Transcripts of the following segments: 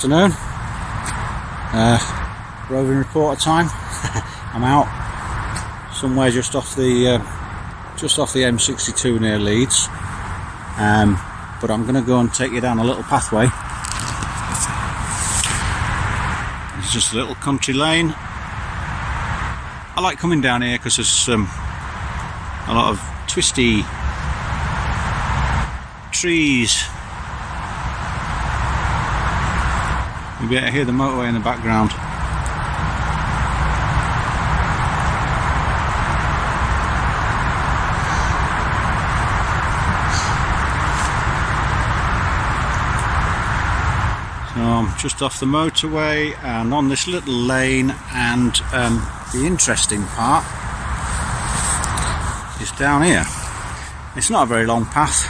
afternoon. Roving reporter time. I'm out somewhere just off the M62 near Leeds, but I'm going to go and take you down a little pathway. It's just a little country lane. I like coming down here because there's a lot of twisty trees. You better hear the motorway in the background. So I'm just off the motorway and on this little lane, and the interesting part is down here. It's not a very long path,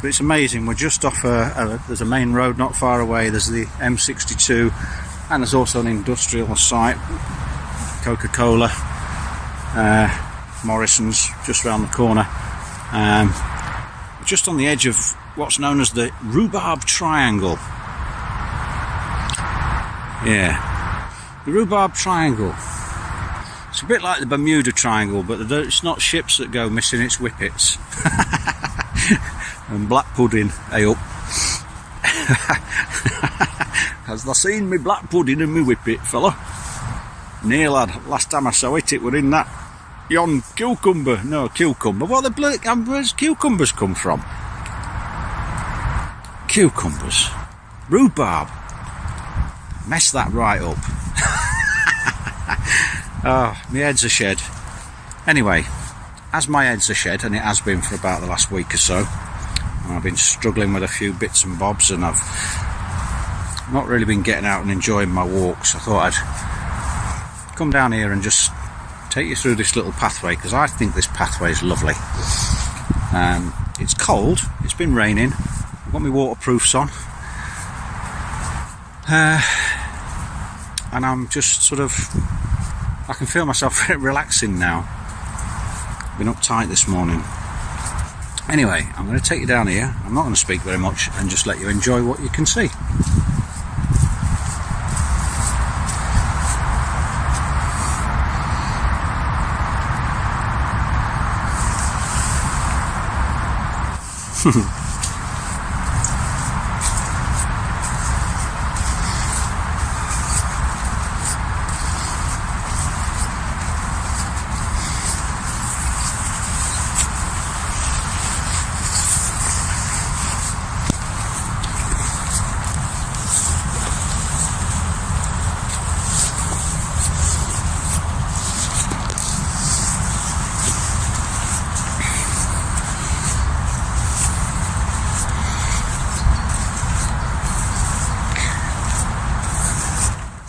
but it's amazing. We're just off there's a main road not far away. There's the M62, and there's also an industrial site, Coca-Cola, Morrison's just round the corner. We're just on the edge of what's known as the Rhubarb Triangle. Yeah, the Rhubarb Triangle. It's a bit like the Bermuda Triangle, but it's not ships that go missing, it's whippets. And black pudding, hey up. Has thou seen me black pudding and me whippet, fella? Nay lad, last time I saw it, it were in that yon cucumber. No, cucumber. What the bloody, where's cucumbers come from? Cucumbers. Rhubarb. Mess that right up. Oh, my head's a shed. Anyway, as my head's a shed, and it has been for about the last week or so, and I've been struggling with a few bits and bobs, and I've not really been getting out and enjoying my walks. I thought I'd come down here and just take you through this little pathway, because I think this pathway is lovely. It's cold, it's been raining, I've got my waterproofs on, and I'm just sort of, I can feel myself relaxing now. Been uptight this morning. Anyway, I'm going to take you down here. I'm not going to speak very much and just let you enjoy what you can see.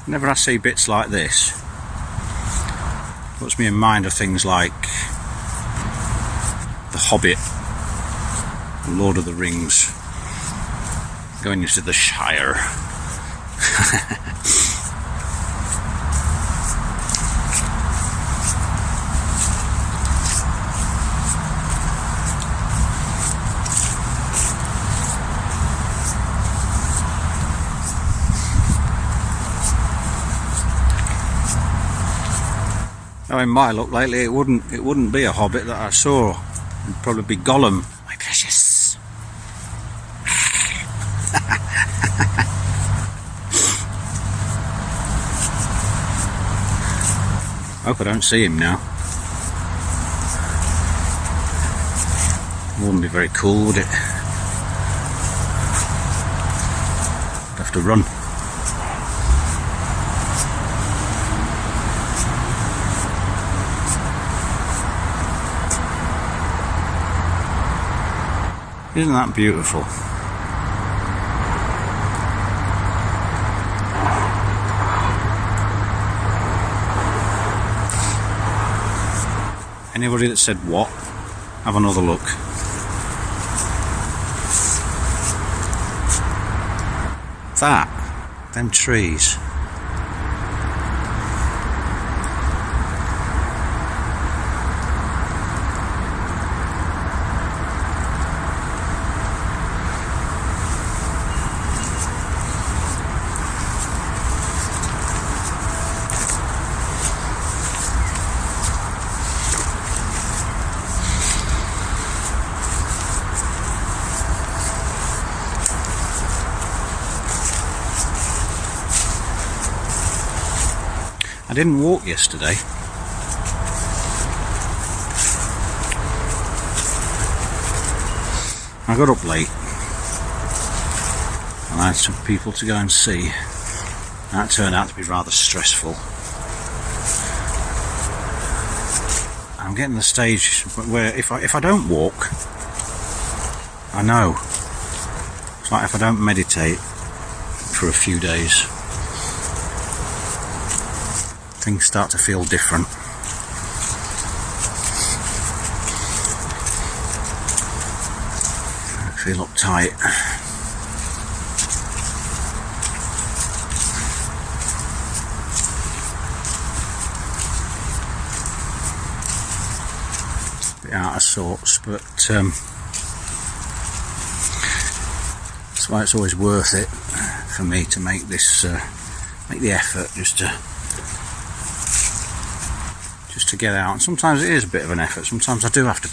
Whenever I see bits like this, it puts me in mind of things like The Hobbit, The Lord of the Rings, going into the Shire. Now, in my luck lately, it wouldn't be a hobbit that I saw. It'd probably be Gollum, my precious. Hope I don't see him now. Wouldn't be very cool, would it? I'd have to run. Isn't that beautiful? Anybody that said what, have another look. Them trees. I didn't walk yesterday. I got up late and I had some people to go and see. That turned out to be rather stressful. I'm getting to the stage where if I don't walk, I know. It's like if I don't meditate for a few days, things start to feel different. I feel uptight. Bit out of sorts, but that's why it's always worth it for me to make this, make the effort just to get out. And sometimes it is a bit of an effort. Sometimes I do have to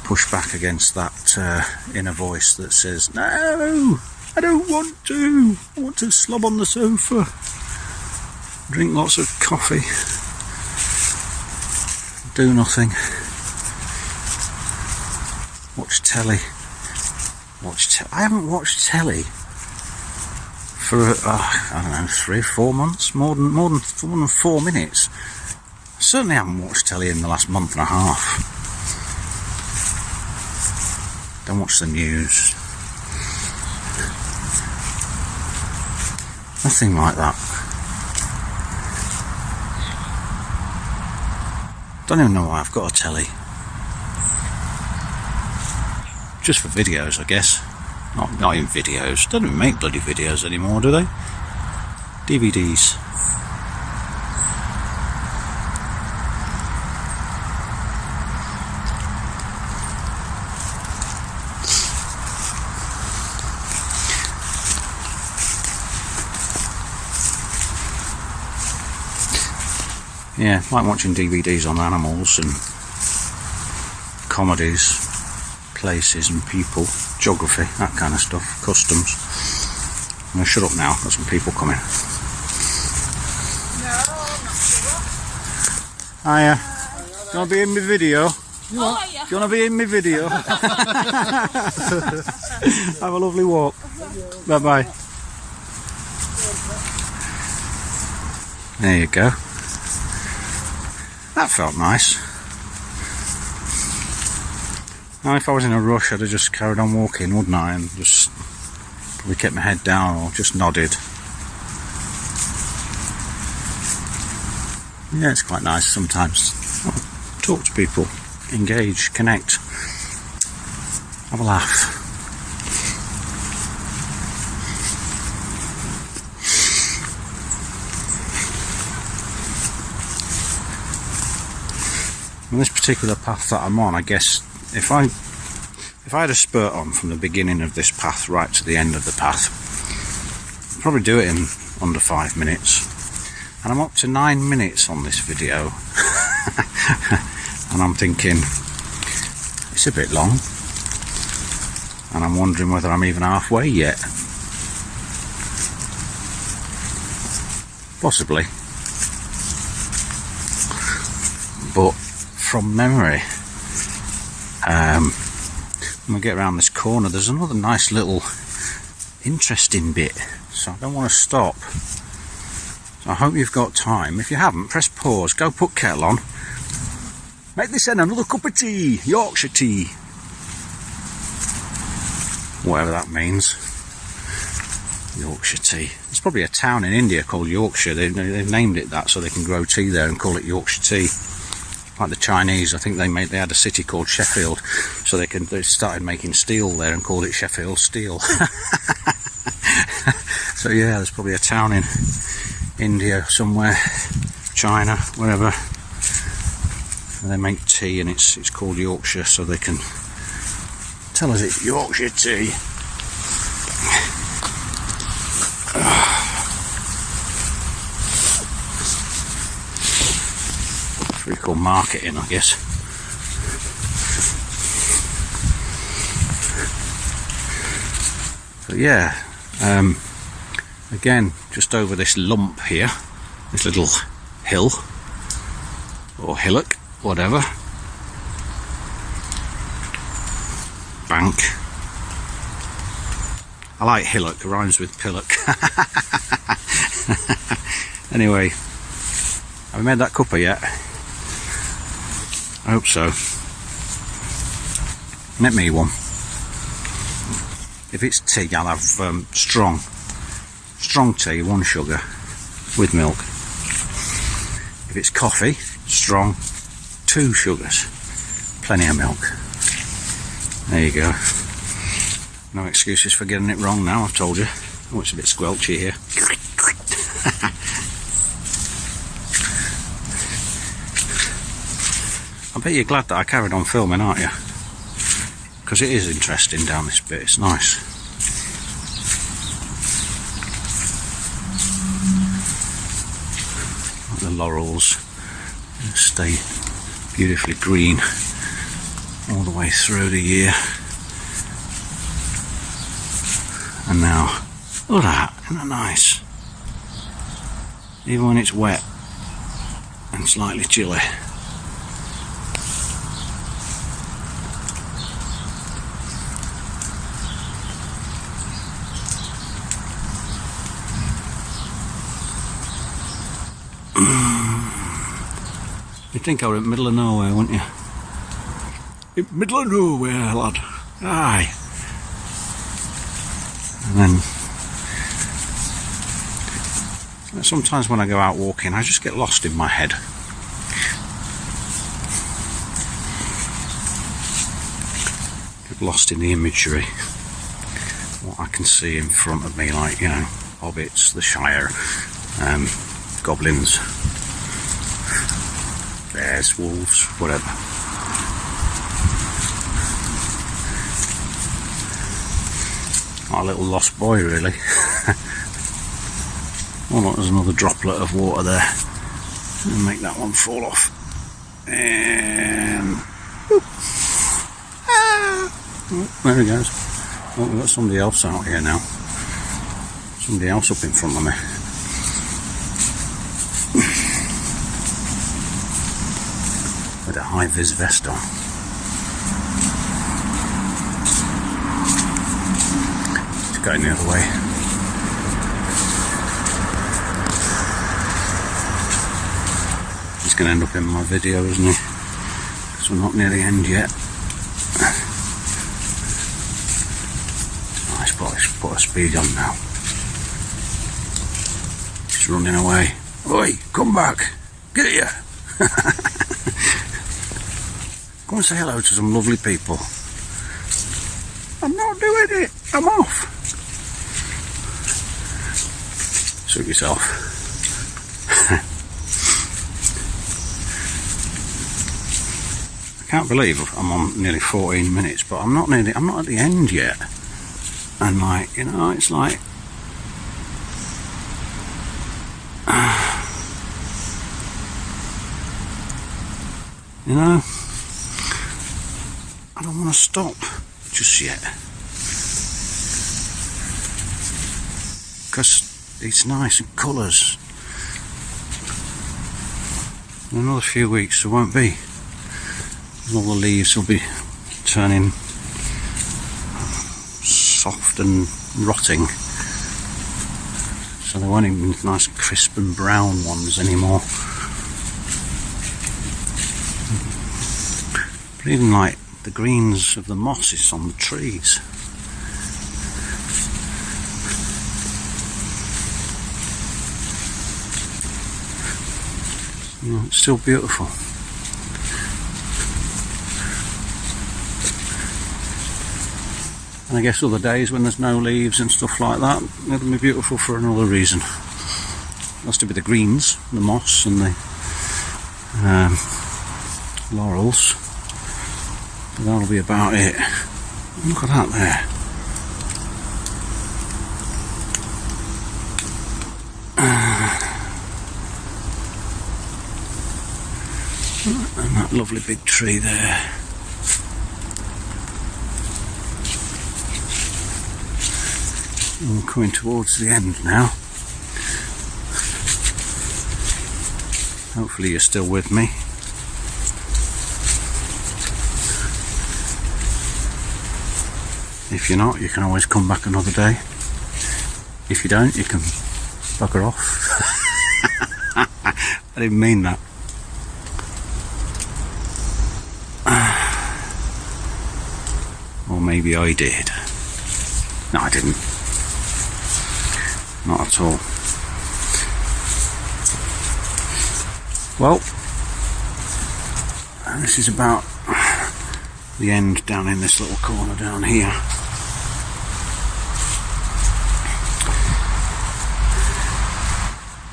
push back against that inner voice that says, no, I don't want to. I want to slob on the sofa, drink lots of coffee, do nothing, watch telly. I haven't watched telly for I don't know, 3 or 4 months, more than 4 minutes. I certainly haven't watched telly in the last month and a half. Don't watch the news. Nothing like that. Don't even know why I've got a telly. Just for videos, I guess. Not in videos. Don't even make bloody videos anymore, do they? DVDs. Yeah, like watching DVDs on animals and comedies, places and people, geography, that kind of stuff, customs. I'm going to shut up now, got some people coming. No, not sure. Hiya. Do you want to be in my video? Oh, yeah. Do you want to be in my video? Have a lovely walk. Bye bye. There you go. That felt nice. Now if I was in a rush I'd have just carried on walking, wouldn't I, and just probably kept my head down or just nodded. Yeah, it's quite nice sometimes. Talk to people, engage, connect, have a laugh. On this particular path that I'm on, I guess if I had a spurt on from the beginning of this path right to the end of the path, I'd probably do it in under 5 minutes. And I'm up to 9 minutes on this video. And I'm thinking, it's a bit long. And I'm wondering whether I'm even halfway yet. Possibly. But from memory, when we get around this corner there's another nice little interesting bit, so I don't want to stop. So I hope you've got time. If you haven't, press pause, go put kettle on, make this end another cup of tea, Yorkshire tea, whatever that means. Yorkshire tea. There's probably a town in India called Yorkshire. They've named it that so they can grow tea there and call it Yorkshire tea. Like the Chinese, I think they had a city called Sheffield, so they started making steel there and called it Sheffield Steel. So yeah, there's probably a town in India somewhere, China, wherever, and they make tea and it's called Yorkshire, so they can tell us it's Yorkshire tea. Pretty cool marketing, I guess. But yeah, Again, just over this lump here, this little hill, or hillock, whatever. Bank. I like hillock, it rhymes with pillock. Anyway, have we made that cuppa yet? I hope so. Make me one. If it's tea, I'll have strong tea, 1 sugar, with milk. If it's coffee, strong, 2 sugars, plenty of milk. There you go. No excuses for getting it wrong now, I've told you. Oh, it's a bit squelchy here. I bet you're glad that I carried on filming, aren't you? Because it is interesting down this bit, it's nice. Like the laurels stay beautifully green all the way through the year. And now, look at that, isn't that nice? Even when it's wet and slightly chilly. You'd think I were in the middle of nowhere, wouldn't you? In the middle of nowhere, lad. Aye. And then sometimes when I go out walking, I just get lost in my head. Get lost in the imagery. What I can see in front of me, like, you know, hobbits, the Shire, goblins, bears, wolves, whatever. Like a little lost boy, really. Oh look, there's another droplet of water there. I'll make that one fall off. And oh, there he goes. Oh, we've got somebody else out here now. Somebody else up in front of me. With a high-vis vest on. He's going the other way. He's going to end up in my video, isn't he? Because we're not near the end yet. Let's put a speed on now. He's running away. Oi, come back! Get here! Go and say hello to some lovely people. I'm not doing it. I'm off. Suit yourself. I can't believe I'm on nearly 14 minutes, but I'm not at the end yet. And like, you know, it's like you know, I don't want to stop just yet, because it's nice and colours. In another few weeks there won't be. All the leaves will be turning soft and rotting, so there won't even be nice crisp and brown ones anymore. But even like the greens of the mosses on the trees. You know, it's still beautiful. And I guess other days when there's no leaves and stuff like that, it'll be beautiful for another reason. That's to be the greens, the moss and the laurels. But that'll be about it. Look at that there. And that lovely big tree there. We're coming towards the end now. Hopefully you're still with me. If you're not, you can always come back another day. If you don't, you can bugger off. I didn't mean that. Or maybe I did. No, I didn't. Not at all. Well, this is about the end down in this little corner down here.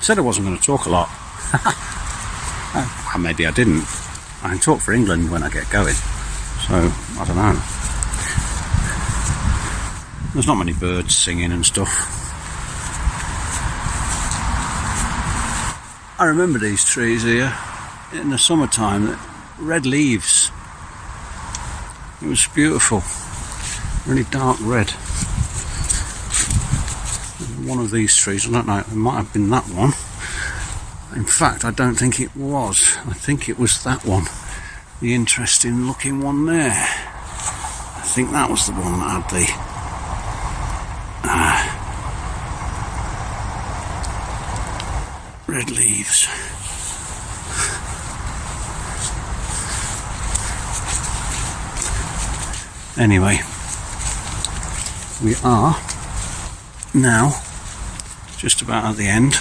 Said I wasn't going to talk a lot. Maybe I didn't. I can talk for England when I get going. So, I don't know. There's not many birds singing and stuff. I remember these trees here in the summertime, red leaves. It was beautiful, really dark red. One of these trees, I don't know, it might have been that one. In fact, I don't think it was. I think it was that one. The interesting looking one there. I think that was the one that had the red leaves. Anyway, we are now just about at the end.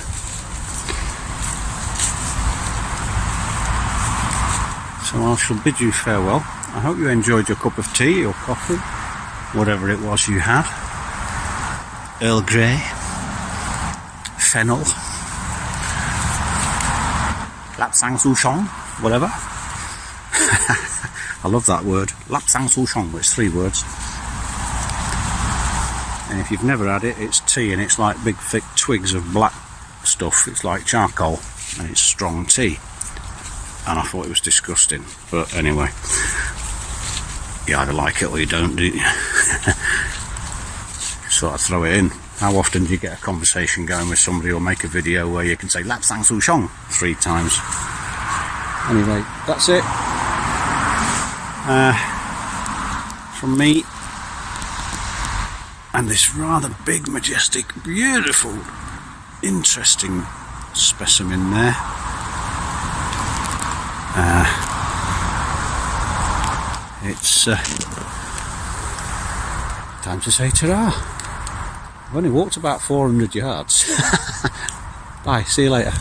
So I shall bid you farewell. I hope you enjoyed your cup of tea or coffee, whatever it was you had. Earl Grey, fennel, Lapsang Souchong, whatever. I love that word, Lapsang Souchong. It's 3 words. And if you've never had it, it's tea, and it's like big thick twigs of black stuff. It's like charcoal, and it's strong tea. And I thought it was disgusting, but anyway, you either like it or you don't, do you? Sort of throw it in. How often do you get a conversation going with somebody or make a video where you can say Lapsang Souchong 3 times? Anyway, that's it. From me and this rather big, majestic, beautiful, interesting specimen there. It's time to say ta-ra. I've only walked about 400 yards. Bye, see you later.